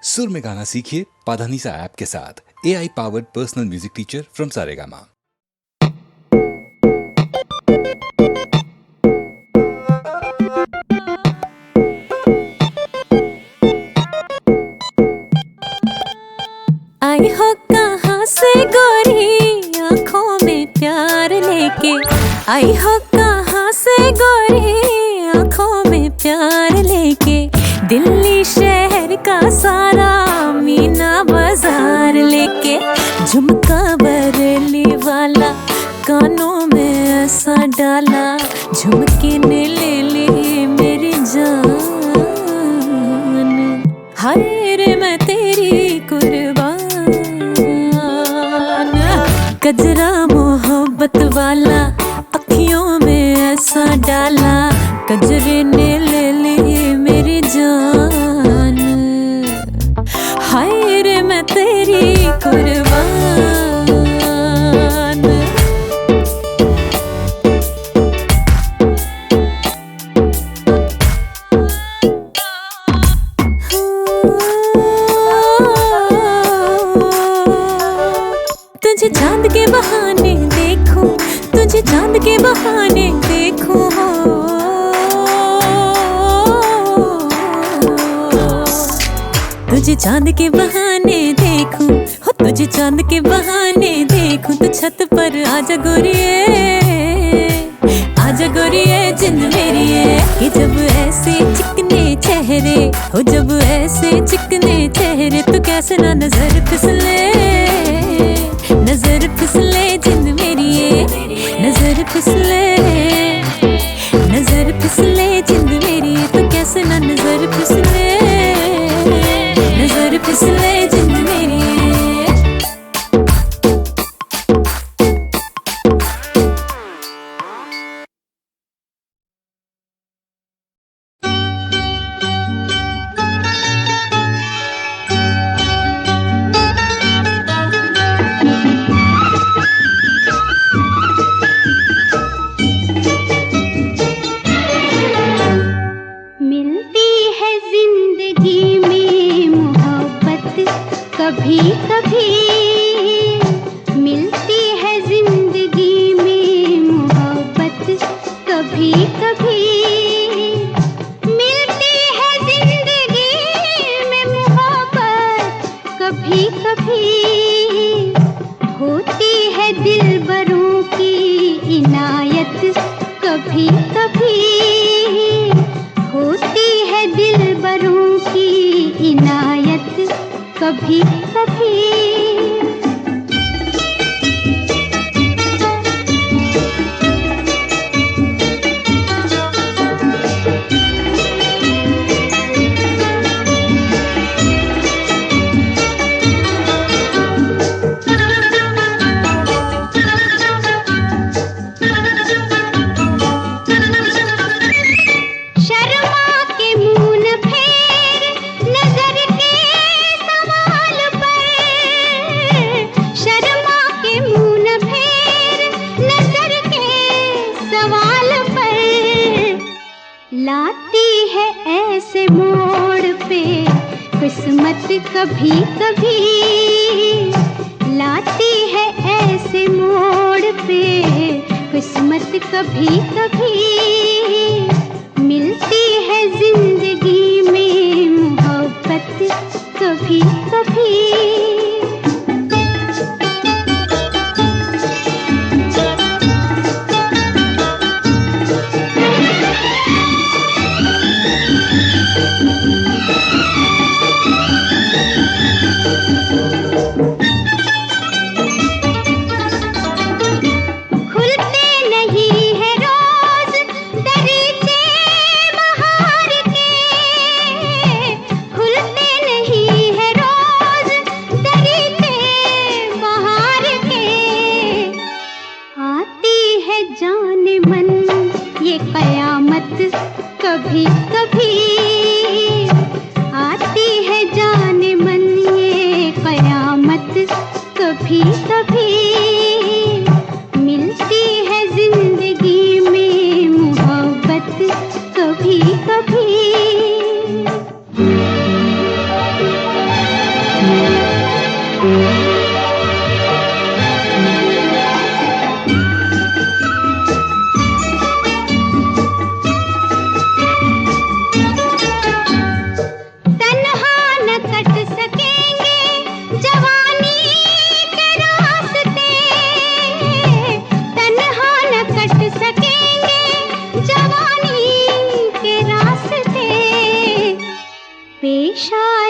सुर में गाना सीखिए पाधानीसा ऐप के साथ। AI powered personal music teacher from Saregama. आई हो कहाँ से गोरी आँखों में प्यार लेके, आई हो कहाँ से गोरी आँखों में प्यार लेके, दिल्ली शहर का सारा मीना बाजार लेके, झुमका बरेली वाला कानों में ऐसा डाला, झुमके ने ले ली मेरी जान। हाय रे मैं तेरी कुर्बान, गजरा मोहब्बत वाला अखियों में ऐसा डाला, गजरे ने ले ली मेरी जान। हाय रे मैं तेरी कुर्बान। तुझे चांद के बहाने देखूं, तुझे चांद के बहाने देखूं, तुझे चांद के बहाने देखूं, हो तुझे चांद के बहाने देखूं, तो छत पर आजा गोरिये, आजा गोरिये जिंद मेरी है। कि जब ऐसे चिकने चेहरे हो, जब ऐसे चिकने चेहरे, तो कैसे ना नजर फिसले, नजर फिसले जिंद मेरी है, नजर फिसले, नजर फिसले जिंद मेरी है, तो कैसे ना नजर फिसले, नजर फिसले जिंद मेरी है। कभी कभी मिलती है जिंदगी में मोहब्बत, कभी कभी मिलती है जिंदगी में मोहब्बत, कभी कभी होती है दिलबरों की इनायत, कभी कभी होती है दिलबरों की इनायत, कभी कभी। लाती है ऐसे मोड़ पे किस्मत, कभी कभी लाती है ऐसे मोड़ पे किस्मत, कभी कभी मिलती है जिंदगी में मोहब्बत, कभी कभी।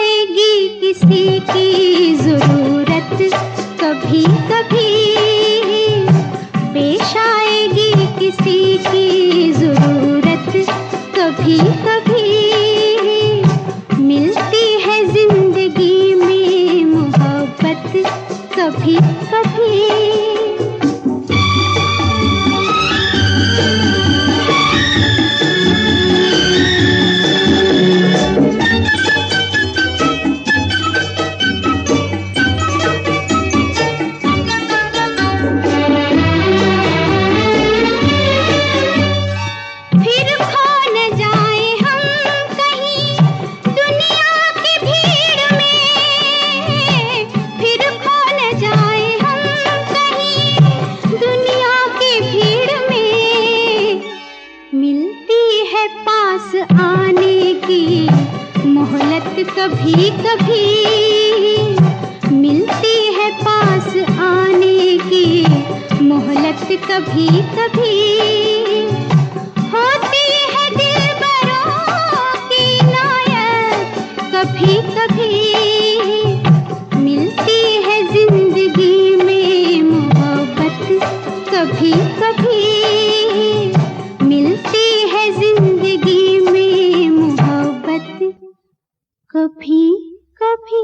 आएगी किसी की जरूरत कभी कभी, पेश आएगी किसी की जरूरत कभी कभी, मिलती है जिंदगी में मोहब्बत कभी कभी। कभी कभी मिलती है पास आने की मोहलत कभी कभी, होती है दिलबरों की नायत कभी कभी, मिलती है जिंदगी में मोहब्बत कभी कभी, मिलती है जिंदगी में मोहब्बत कभी कभी।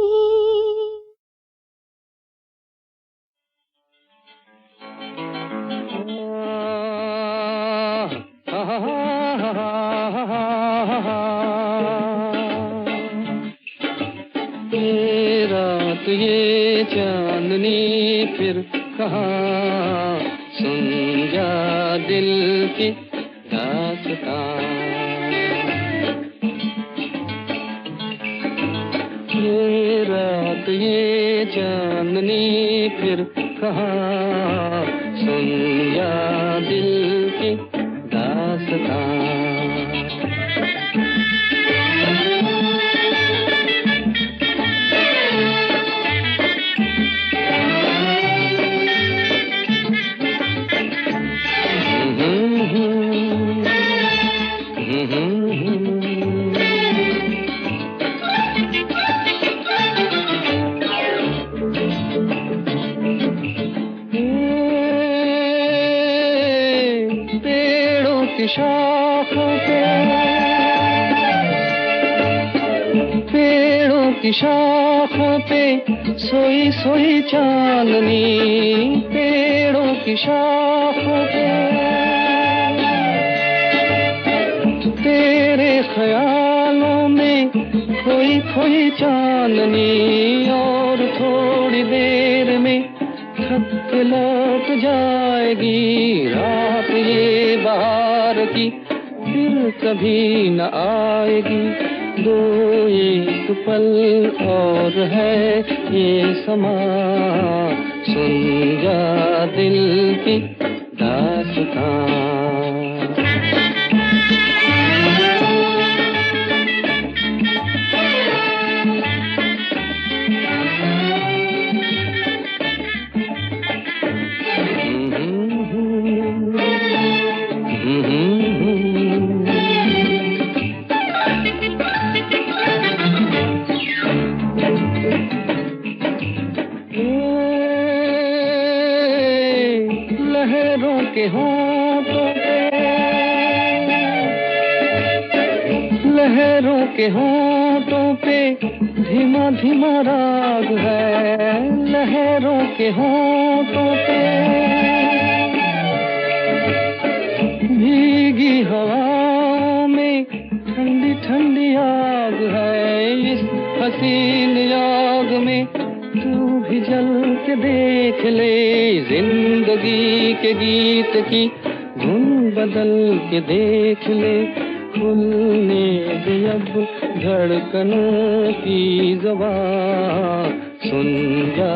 रात ये चांदनी फिर कहाँ, सुन जा दिल की दास्तां। ये रात ये चांदनी फिर कहाँ, सुन जा दिल की दास्तां। पेड़ों की शाखों पे सोई सोई चांदनी, पेड़ों की शाखों पे तेरे ख्यालों में खोई खोई चांदनी, और थोड़ी देर में थक के लौट जाएगी रात ये बहार की, फिर कभी न आएगी। दो एक पल और है ये समा, सुन जा दिल की दास्तां। लहरों के होंठों पे, लहरों के होंठों पे धीमा धीमा राग है, लहरों के होंठों पे भीगी हवाओं में ठंडी ठंडी आग है। इस हसीन आग में तू भी जल के देख ले, जिंदगी के गीत की धुन बदल के देख ले। खुलने दे अब धड़कनों की ज़बां, सुन जा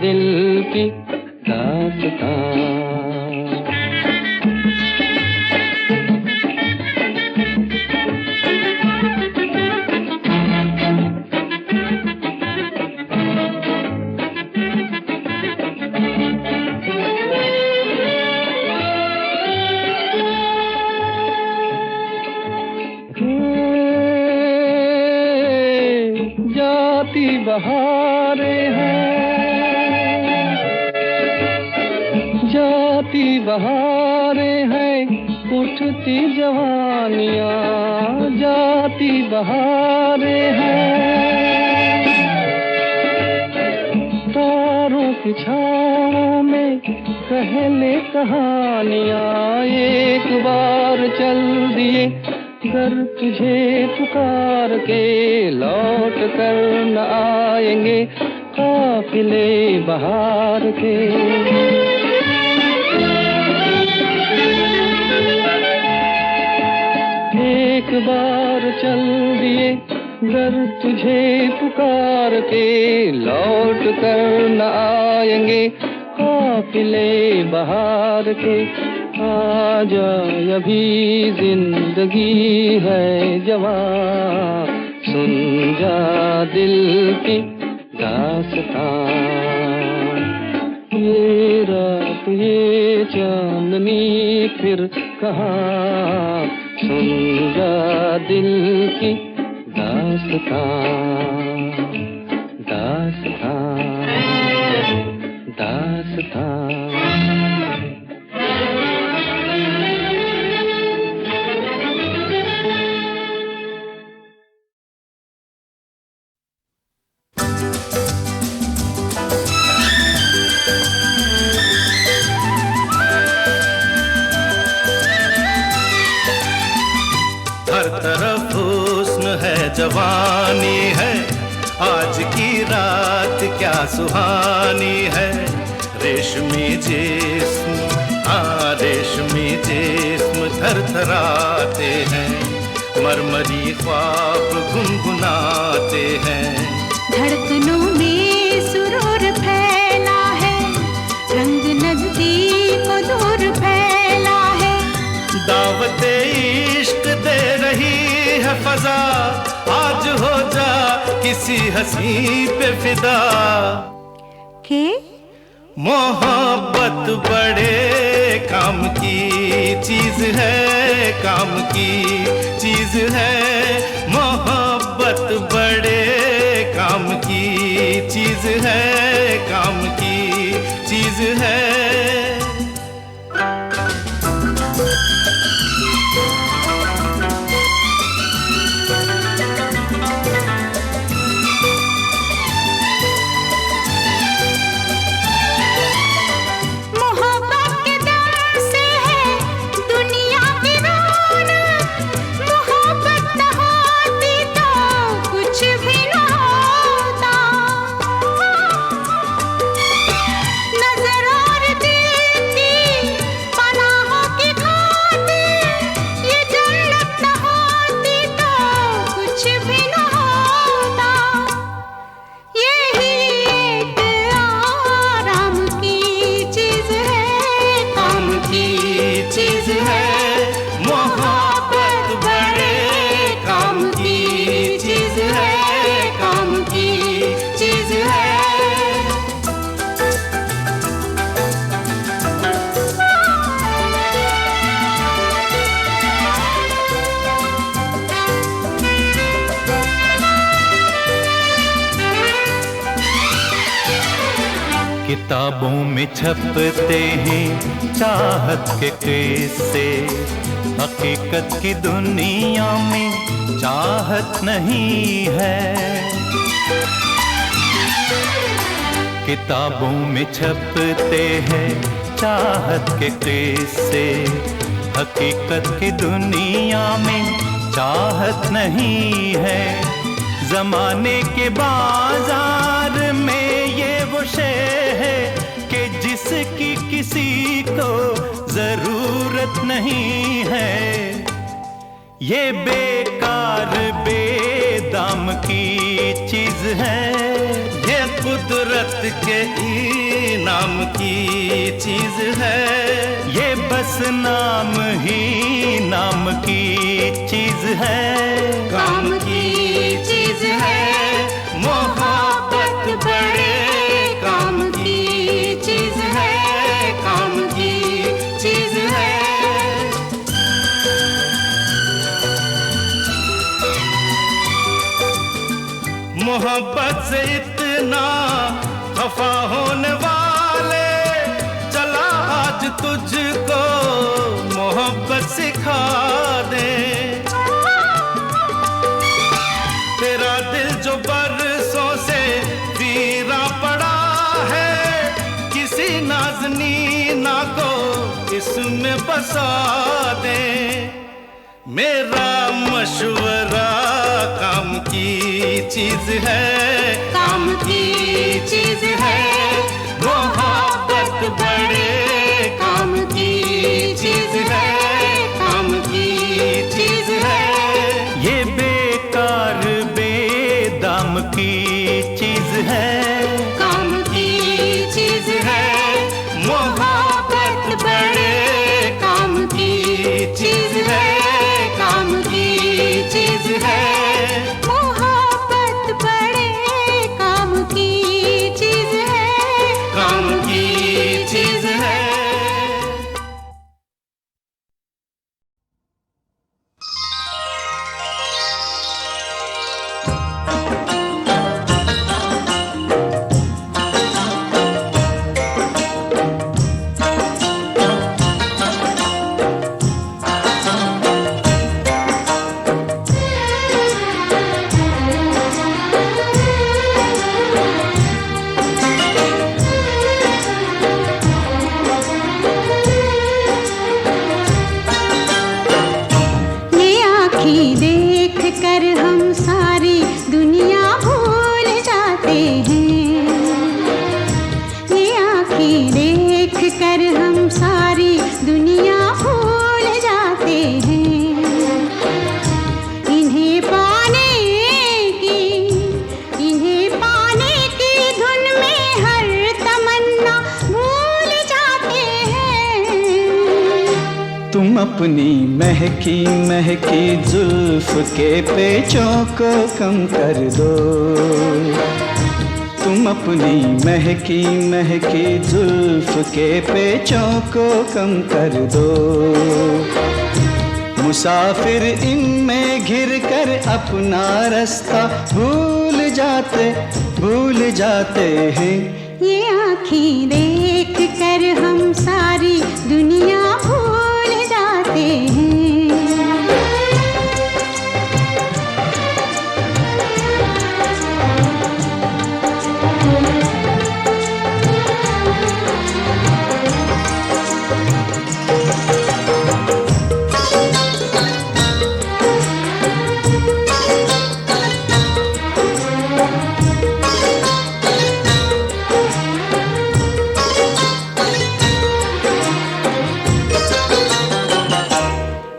दिल की दास्तां। जा जाती बहारें हैं, जाती बहारें हैं, उठती जवानियाँ, जाती बहारें हैं। तारों की छाँव में कहले कहानियाँ, एक बार चल दिए घर तुझे पुकार के, लौट कर न आएंगे काफिले बहार के। एक बार चल दिए घर तुझे पुकार के, लौट कर न आएंगे काफिले बहार के। आजा अभी जिंदगी है जवां, सुन जा दिल की दास्तां। ये रात ये चांदनी फिर कहाँ, सुन जा दिल की दास्तां, दास्तां, दास्तां। जवानी है आज की रात क्या सुहानी है, रेशमी जिस्म हाँ रेशमी जिस्म थरथराते हैं, मरमरी ख्वाब गुनगुनाते हैं। धड़कनों में सुरूर फैला है, रंग नजदीक दूर फैला है। दावते इश्क दे रही है फजा, आज हो जा किसी हंसी पे फिदा। के मोहब्बत बड़े काम की चीज है, काम की चीज है। मोहब्बत बड़े काम की चीज है, काम की चीज है। किताबों में छपते हैं चाहत के किस्से, हकीकत की दुनिया में चाहत नहीं है। किताबों में छपते हैं चाहत के किस्से, हकीकत की दुनिया में चाहत नहीं है। जमाने के बाजार में ये वो शे है कि जिसकी किसी को जरूरत नहीं है। ये बेकार बेदाम की चीज है, ये कुदरत के इनाम की चीज है। ये बस नाम ही नाम की चीज है, काम की चीज है। मोहब्बत बड़े काम की चीज है, काम की चीज है। मोहब्बत मोहब्बत से इतना खफा होने वाले, चला आज तुझको मोहब्बत सिखा दे। तेरा दिल जो बरसों से वीरा पड़ा है, किसी नाज़नीना को इसमें बसा दे। मेरा मशवरा काम की चीज है, काम की चीज है। मोहब्बत बड़े काम की चीज है, काम की चीज है। ये बेकार बेदाम की चीज है, काम की चीज है। मोहब्बत बड़े काम की चीज है, काम की चीज है। मोहब्बत बड़े काम की चीज है, काम की चीज है। ये आँखें देख कर हम सारी दुनिया भूल जाते हैं। ये आँखें देख कर हम सारी दुनिया भूल जाते हैं। इन्हें पाने की धुन में हर तमन्ना भूल जाते हैं। तुम अपनी महकी महकी जुल्फ के पेचों को कम कर दो। तुम अपनी महकी महकी जुल्फ के पेचों को कम कर दो। मुसाफिर इनमें घिर कर अपना रास्ता भूल जाते हैं। ये आँखें देख कर हम सारी दुनिया भूल जाते हैं।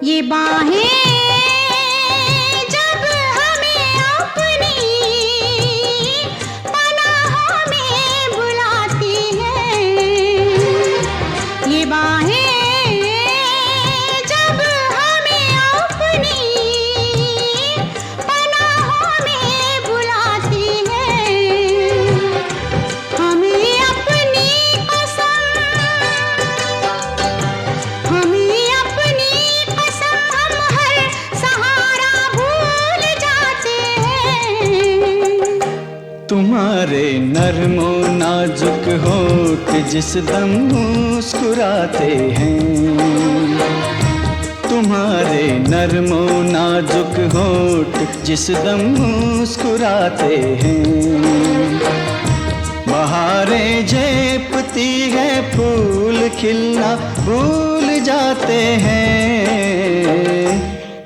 ये बाहें जब हमें अपनी पनाहों में बुलाती हैं। ये बाहें जब हमें अपनी पनाहों में बुलाती हैं। हमें अपनी कसम हम हर सहारा भूल जाते हैं। तुम्हारे नरमो नाजुक होठ जिस दम मुस्कुराते हैं। तुम्हारे नरमो नाजुक होठ जिस दम मुस्कुराते हैं। बहारें झेपती है फूल खिलना भूल जाते हैं।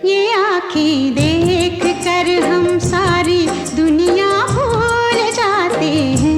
ये आँखें देख कर हम सारी दुनिया भूल जाते हैं।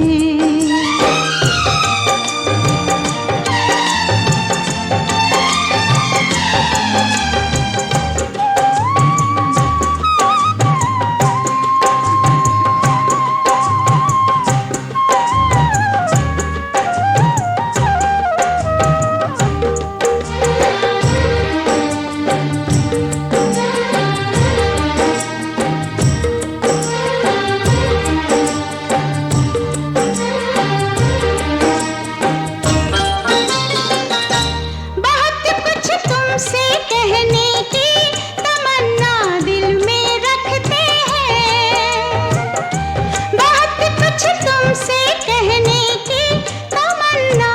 तुमसे कहने की तमन्ना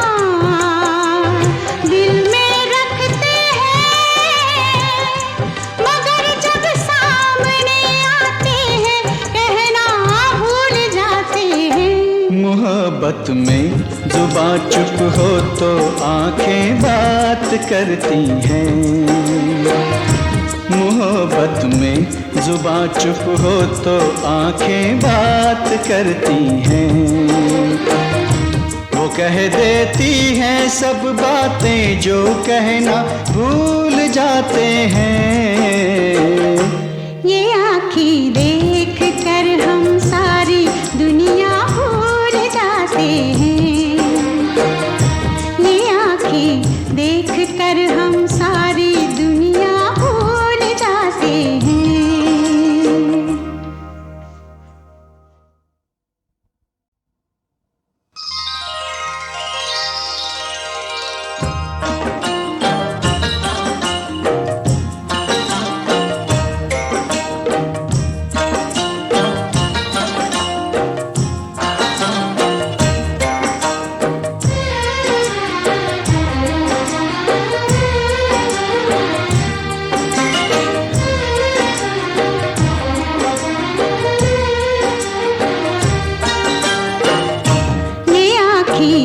दिल में रखते हैं, मगर जब सामने आते हैं कहना भूल जाते हैं। मोहब्बत में जुबां चुप हो तो आंखें बात करती हैं। मोहब्बत में जुबां चुप हो तो आंखें बात करती हैं। वो कह देती हैं सब बातें जो कहना भूल जाते हैं। ये आँखें देख कर हम सारी दुनिया भूल जाते हैं। ये आँखें देख कर हम सारी दुनिया भूल जाते हैं।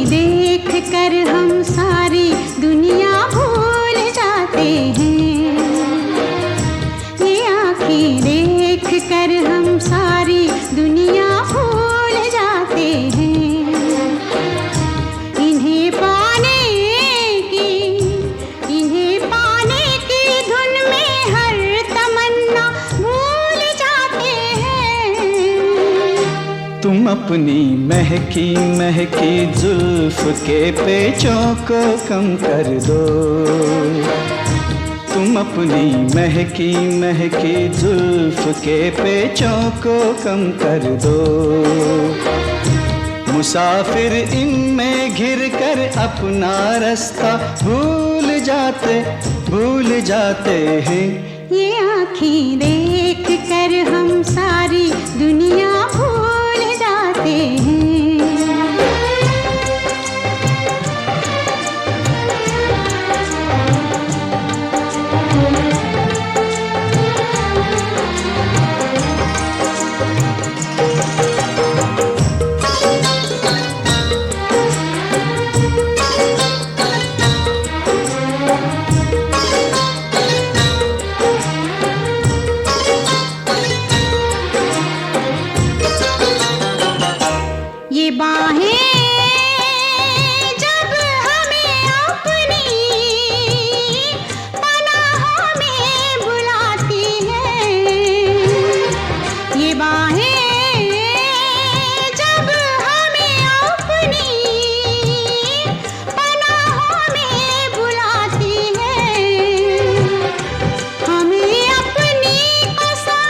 देख कर हम सारी दुनिया भूल जाते हैं। ये आँखें देख कर हम सारी दुनिया भूल जाते हैं। इन्हें पाने की धुन में हर तमन्ना भूल जाते हैं। तुम अपनी महकी महकी जुल्फ के पेचों को कम कर दो। तुम अपनी महकी महकी जुल्फ के पेचों को कम कर दो। मुसाफिर इनमें घिर कर अपना रास्ता भूल जाते हैं। ये आँखें देख कर हम सारी दुनिया भूल जाते हैं। ये बाहें जब हमें अपनी पनाहों में बुलाती हैं। ये बाहें जब हमें अपनी पनाहों में बुलाती हैं। हमें अपनी कसम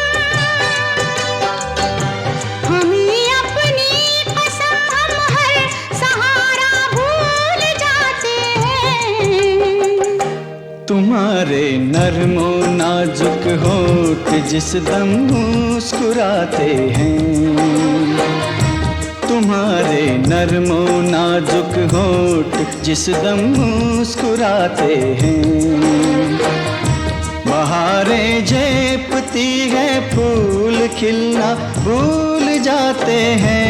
तुम्हारे नरमो नाजुक होठ जिस दम मुस्कुराते हैं। तुम्हारे नरमो नाजुक होठ जिस दम मुस्कुराते हैं। बहारें झेपती है फूल खिलना भूल जाते हैं।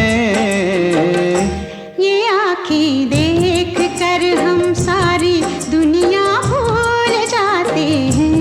ये आँखें देख कर हम सारी दुनिया भूल जाते हैं।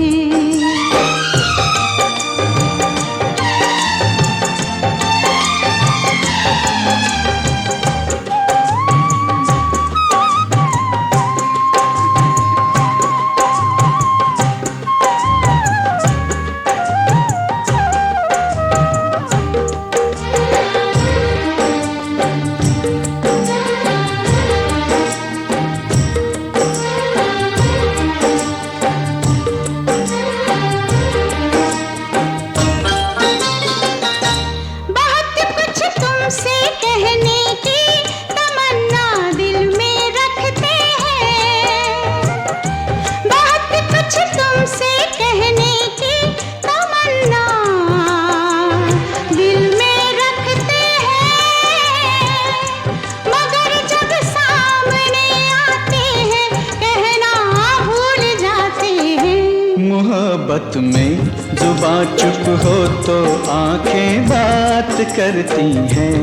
मोहब्बत में जुबां चुप हो तो आंखें बात करती हैं।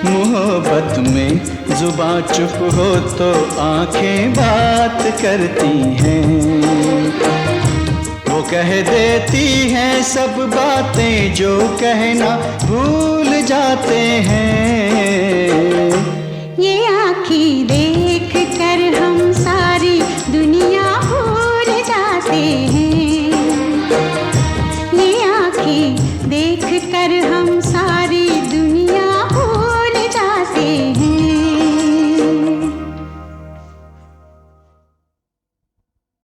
मोहब्बत में जुबां चुप हो तो आंखें बात करती हैं। वो कह देती हैं सब बातें जो कहना भूल जाते हैं। ये आँखें देख कर हम सारी दुनिया भूल जाते हैं। ये आँखें देख कर हम